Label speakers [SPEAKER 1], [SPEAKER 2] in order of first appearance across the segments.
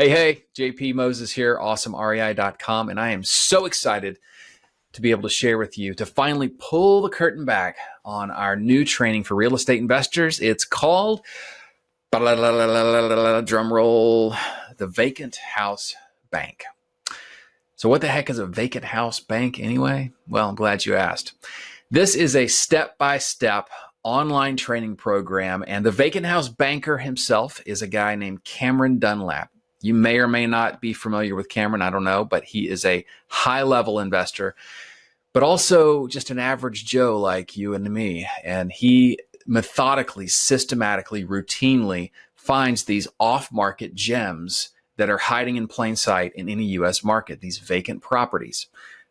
[SPEAKER 1] Hey, JP Moses here, awesomerei.com, and I am so excited to be able to share with you to finally pull the curtain back on our new training for real estate investors. It's called, drum roll, the Vacant House Bank. So what the heck is a Vacant House Bank anyway? Well, I'm glad you asked. This is a step-by-step online training program, and the Vacant House Banker himself is a guy named Cameron Dunlap. You may or may not be familiar with Cameron, I don't know, but he is a high-level investor, but also just an average Joe like you and me. And he methodically, systematically, routinely finds these off-market gems that are hiding in plain sight in any U.S. market, these vacant properties.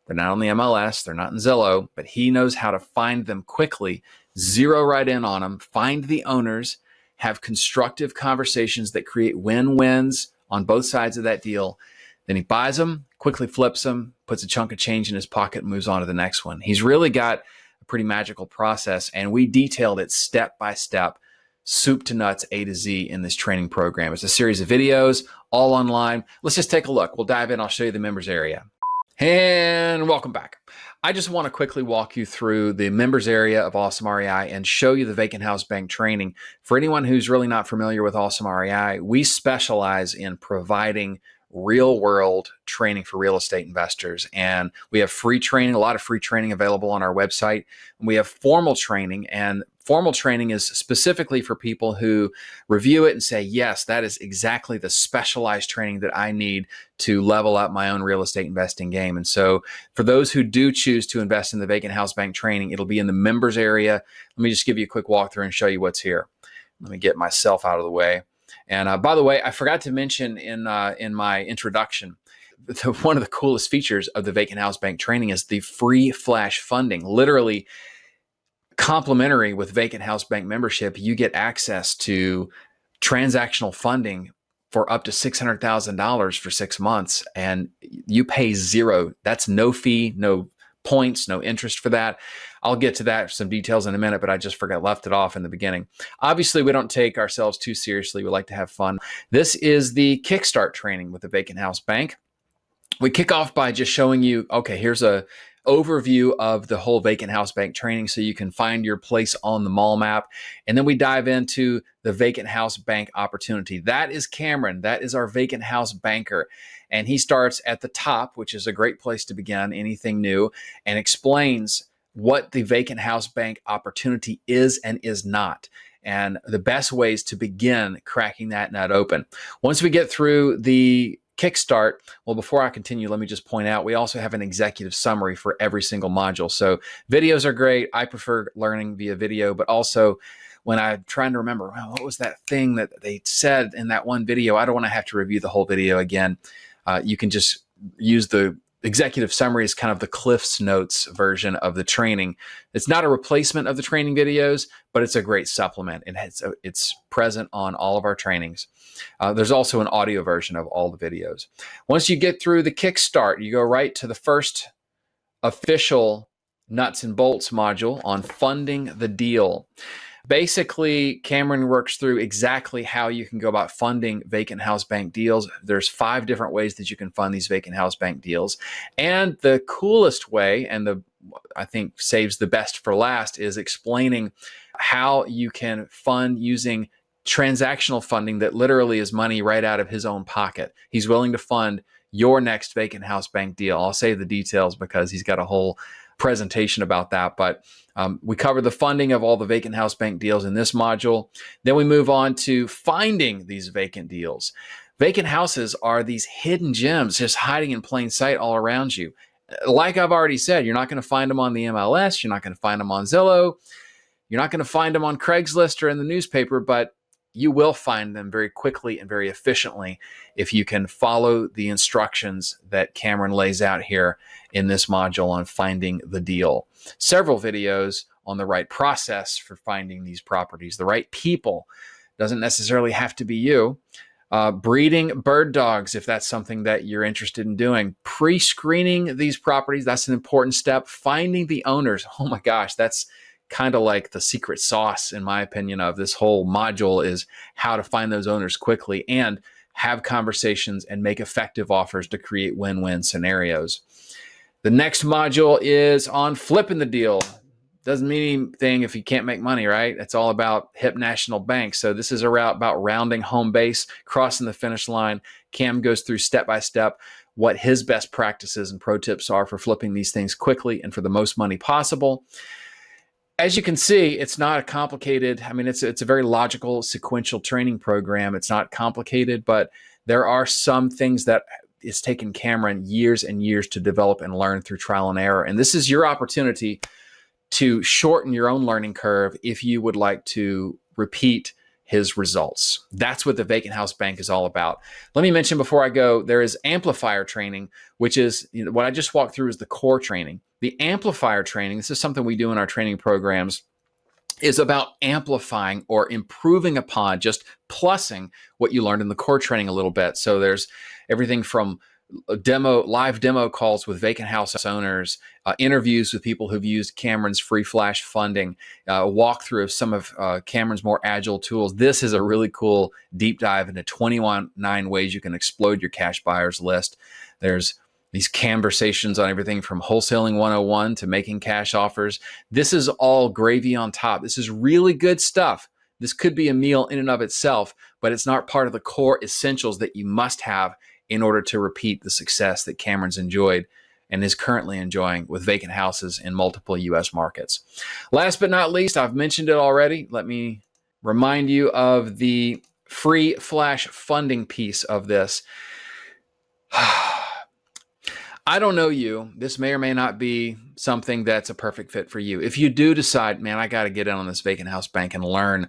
[SPEAKER 1] They're not on the MLS, they're not in Zillow, but he knows how to find them quickly, zero right in on them, find the owners, have constructive conversations that create win-wins on both sides of that deal. Then he buys them, quickly flips them, puts a chunk of change in his pocket, and moves on to the next one. He's really got a pretty magical process, and we detailed it step by step, soup to nuts, A to Z in this training program. It's a series of videos, all online. Let's just take a look. We'll dive in. I'll show you the members area. And welcome back. I just want to quickly walk you through the members area of Awesome REI and show you the Vacant House Bank training. For anyone who's really not familiar with Awesome REI, we specialize in providing real-world training for real estate investors. And we have free training, a lot of free training available on our website. We have formal training, and formal training is specifically for people who review it and say, yes, that is exactly the specialized training that I need to level up my own real estate investing game. And so for those who do choose to invest in the Vacant House Bank training, it'll be in the members area. Let me just give you a quick walkthrough and show you what's here. Let me get myself out of the way. And by the way, I forgot to mention in my introduction, one of the coolest features of the Vacant House Bank training is the free flash funding. Literally complimentary with Vacant House Bank membership, you get access to transactional funding for up to $600,000 for 6 months, and you pay zero. That's no fee, no points, no interest for that. I'll get to that, some details in a minute, but I just left it off in the beginning. Obviously, we don't take ourselves too seriously. We like to have fun. This is the Kickstart training with the Vacant House Bank. We kick off by just showing you, okay, here's a overview of the whole Vacant House Bank training so you can find your place on the mall map. And then we dive into the Vacant House Bank opportunity. That is Cameron. That is our Vacant House Banker. And he starts at the top, which is a great place to begin anything new, and explains what the Vacant House Bank opportunity is and is not, and the best ways to begin cracking that nut open. Once we get through the Kickstart, well, before I continue, let me just point out, we also have an executive summary for every single module. So videos are great. I prefer learning via video, but also when I'm trying to remember, well, what was that thing that they said in that one video? I don't want to have to review the whole video again. You can just use the executive summary as kind of the Cliff's Notes version of the training. It's not a replacement of the training videos, but it's a great supplement, and it's present on all of our trainings. There's also an audio version of all the videos. Once you get through the Kickstart, you go right to the first official nuts and bolts module on funding the deal. Basically, Cameron works through exactly how you can go about funding Vacant House Bank deals. There's 5 different ways that you can fund these Vacant House Bank deals. And the coolest way, and I think saves the best for last, is explaining how you can fund using transactional funding that literally is money right out of his own pocket. He's willing to fund your next Vacant House Bank deal. I'll save the details because he's got a whole presentation about that, but we cover the funding of all the Vacant House Bank deals in this module. Then we move on to finding these vacant deals. Vacant houses are these hidden gems just hiding in plain sight all around you. Like I've already said, you're not going to find them on the MLS. You're not going to find them on Zillow. You're not going to find them on Craigslist or in the newspaper, but you will find them very quickly and very efficiently if you can follow the instructions that Cameron lays out here in this module on finding the deal. Several videos on the right process for finding these properties, the right people. Doesn't necessarily have to be you. Breeding bird dogs, if that's something that you're interested in doing. Pre-screening these properties, that's an important step. Finding the owners, oh my gosh, that's kind of like the secret sauce, in my opinion, of this whole module, is how to find those owners quickly and have conversations, and make effective offers to create win-win scenarios. The next module is on flipping the deal. Doesn't mean anything if you can't make money, right? It's all about hip national banks. So this is about rounding home base, crossing the finish line. Cam goes through step by step what his best practices and pro tips are for flipping these things quickly and for the most money possible. As you can see, it's not a complicated, I mean, it's a very logical, sequential training program. It's not complicated, but there are some things that it's taken Cameron years and years to develop and learn through trial and error. And this is your opportunity to shorten your own learning curve if you would like to repeat his results. That's what the Vacant House Bank is all about. Let me mention before I go, there is Amplifier Training, which is, what I just walked through is the core training. The Amplifier Training, this is something we do in our training programs, is about amplifying or improving upon, just plussing what you learned in the core training a little bit. So there's everything from live demo calls with vacant house owners, interviews with people who've used Cameron's free flash funding, a walkthrough of some of Cameron's more agile tools. This is a really cool deep dive into 21 ways you can explode your cash buyers list. There's these conversations on everything from wholesaling 101 to making cash offers. This is all gravy on top. This is really good stuff. This could be a meal in and of itself, but it's not part of the core essentials that you must have in order to repeat the success that Cameron's enjoyed and is currently enjoying with vacant houses in multiple U.S. markets. Last but not least, I've mentioned it already. Let me remind you of the free flash funding piece of this. I don't know you. This may or may not be something that's a perfect fit for you. If you do decide, man, I got to get in on this Vacant House Bank and learn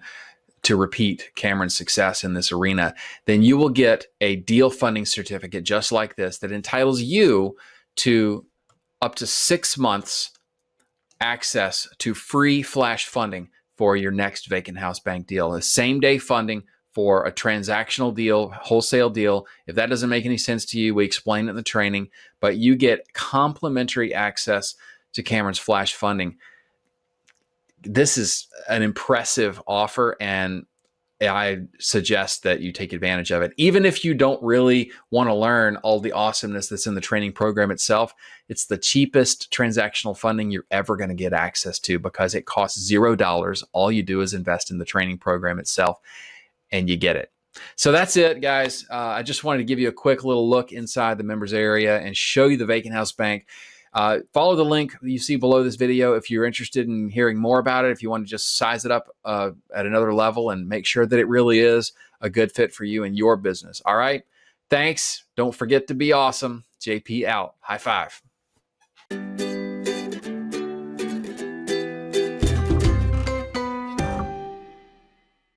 [SPEAKER 1] to repeat Cameron's success in this arena, then you will get a deal funding certificate just like this that entitles you to up to 6 months access to free flash funding for your next Vacant House Bank deal. The same day funding for a transactional deal, wholesale deal. If that doesn't make any sense to you, we explain it in the training, but you get complimentary access to Cameron's flash funding. This is an impressive offer, and I suggest that you take advantage of it. Even if you don't really want to learn all the awesomeness that's in the training program itself, it's the cheapest transactional funding you're ever going to get access to because it costs $0. All you do is invest in the training program itself, and you get it. So that's it, guys. I just wanted to give you a quick little look inside the members area and show you the Vacant House Bank. Follow the link you see below this video if you're interested in hearing more about it, if you want to just size it up at another level and make sure that it really is a good fit for you and your business. All right. Thanks. Don't forget to be awesome. JP out. High five.